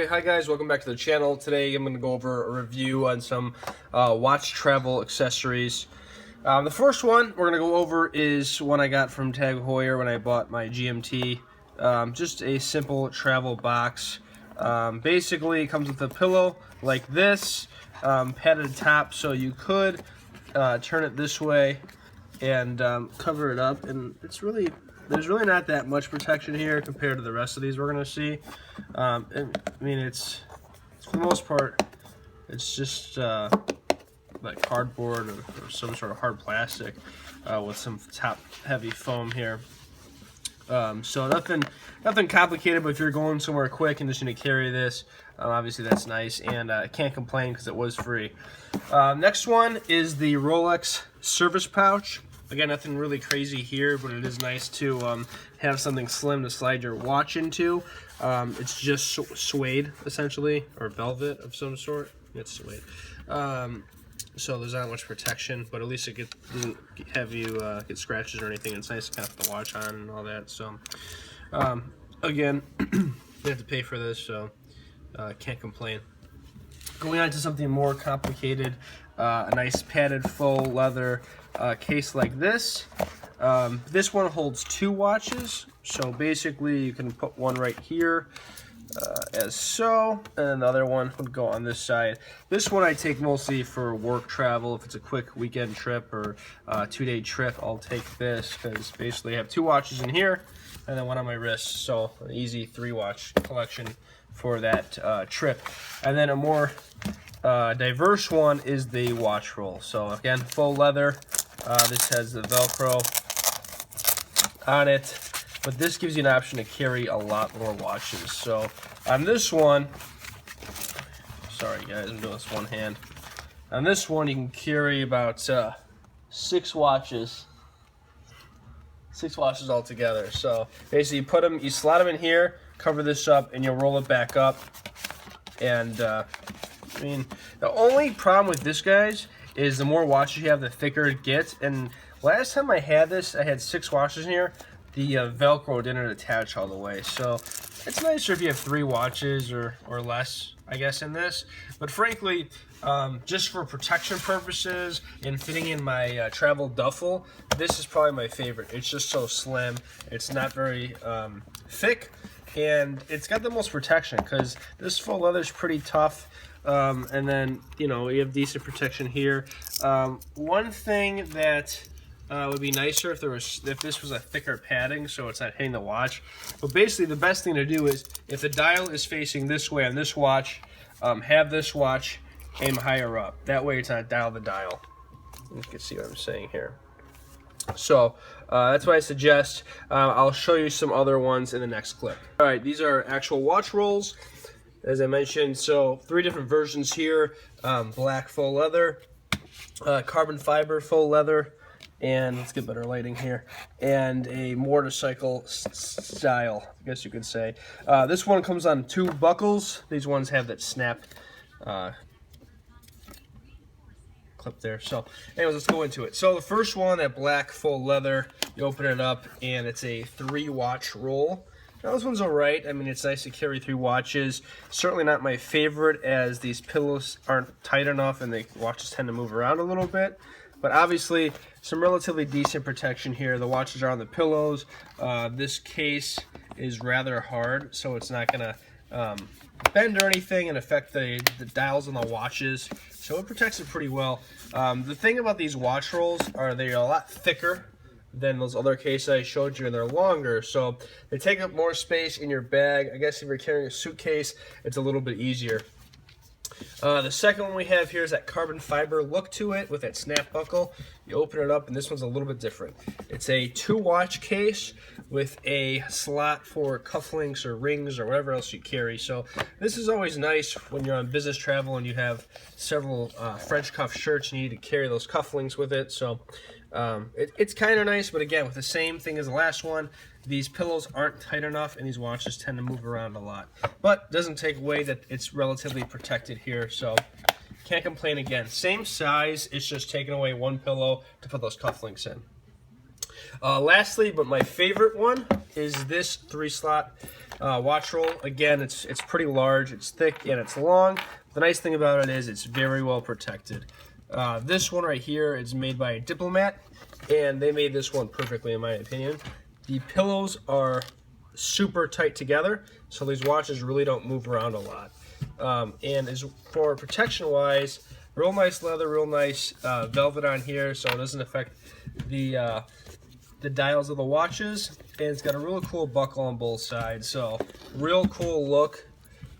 Hey, hi guys, welcome back to the channel. Today I'm going to go over a review on some watch travel accessories. The first one we're going to go over is one I got from Tag Heuer when I bought my GMT. Just a simple travel box. Basically it comes with a pillow like this, padded top, so you could turn it this way and cover it up, and there's really not that much protection here compared to the rest of these we're gonna see. And, I mean, it's for the most part, it's just like cardboard or some sort of hard plastic with some top-heavy foam here. So nothing complicated, but if you're going somewhere quick and just gonna carry this, obviously that's nice, and I can't complain because it was free. Next one is the Rolex service pouch. Again, nothing really crazy here, but it is nice to have something slim to slide your watch into. It's just suede, essentially, or velvet of some sort. It's suede. So there's not much protection, but at least it doesn't have you get scratches or anything. It's nice to kind of put the watch on and all that. So, again, you have to pay for this, so can't complain. Going on to something more complicated, a nice padded faux leather case like this. This one holds 2 watches, so basically you can put one right here as so, and the other one would go on this side. This one I take mostly for work travel. If it's a quick weekend trip or a 2-day trip, I'll take this because basically I have 2 watches in here and then one on my wrist, so an easy 3-watch collection for that trip. And then a more diverse one is the watch roll. So again, faux leather. This has the Velcro on it, but this gives you an option to carry a lot more watches. So on this one, sorry guys, I'm doing this one hand. On this one, you can carry about 6 watches. 6 watches altogether. So basically, you slot them in here, cover this up, and you'll roll it back up. And I mean, the only problem with this, guys, is the more watches you have, the thicker it gets. And last time I had this, I had 6 watches in here. The Velcro didn't attach all the way, so it's nicer if you have 3 watches or less, I guess, in this. But frankly, just for protection purposes and fitting in my travel duffel, this is probably my favorite. It's just so slim. It's not very thick, and it's got the most protection because this faux leather is pretty tough. And then, you know, you have decent protection here. One thing that would be nicer if this was a thicker padding, so it's not hitting the watch. But basically, the best thing to do is, if the dial is facing this way on this watch, have this watch aim higher up. That way, it's not dial the dial. You can see what I'm saying here. So that's what I suggest. I'll show you some other ones in the next clip. All right, these are actual watch rolls, as I mentioned. So 3 different versions here: black faux leather, carbon fiber faux leather, and let's get better lighting here, and a motorcycle style, I guess you could say. This one comes on 2 buckles. These ones have that snap clip there. So anyways, let's go into it. So the first one, that black faux leather, you open it up and it's a 3-watch roll. Now this one's alright. I mean, it's nice to carry 3 watches. Certainly not my favorite, as these pillows aren't tight enough and the watches tend to move around a little bit. But obviously, some relatively decent protection here. The watches are on the pillows. This case is rather hard, so it's not going to bend or anything and affect the dials on the watches. So it protects it pretty well. The thing about these watch rolls are they're a lot thicker than those other cases I showed you, and they're longer, so they take up more space in your bag. I guess if you're carrying a suitcase, it's a little bit easier. The second one we have here is that carbon fiber look to it with that snap buckle. You open it up, and this one's a little bit different. It's a 2-watch case with a slot for cufflinks or rings or whatever else you carry. So this is always nice when you're on business travel and you have several French cuff shirts and you need to carry those cufflinks with it. So it's kind of nice, but again, with the same thing as the last one, these pillows aren't tight enough and these watches tend to move around a lot. But doesn't take away that it's relatively protected here, so can't complain again. Same size, it's just taking away 1 pillow to put those cufflinks in. Lastly, but my favorite one, is this 3-slot Watch roll, again, it's pretty large, it's thick, and it's long. The nice thing about it is it's very well protected. This one right here is made by Diplomat, and they made this one perfectly in my opinion. The pillows are super tight together, so these watches really don't move around a lot. And as for protection wise, real nice leather, real nice velvet on here, so it doesn't affect the dials of the watches. And it's got a real cool buckle on both sides, so real cool look.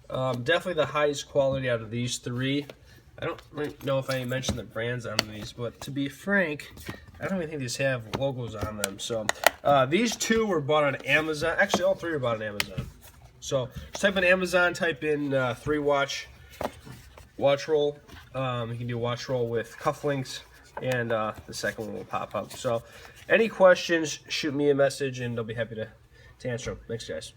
Definitely the highest quality out of these three. I don't really know if I mentioned the brands on these, but to be frank, I don't even think these have logos on them. So these two were bought on Amazon. Actually, all three were bought on Amazon. So just type in Amazon, type in 3-watch watch roll. You can do watch roll with cufflinks, and the second one will pop up. So any questions, shoot me a message, and I'll be happy to answer them. Thanks, guys.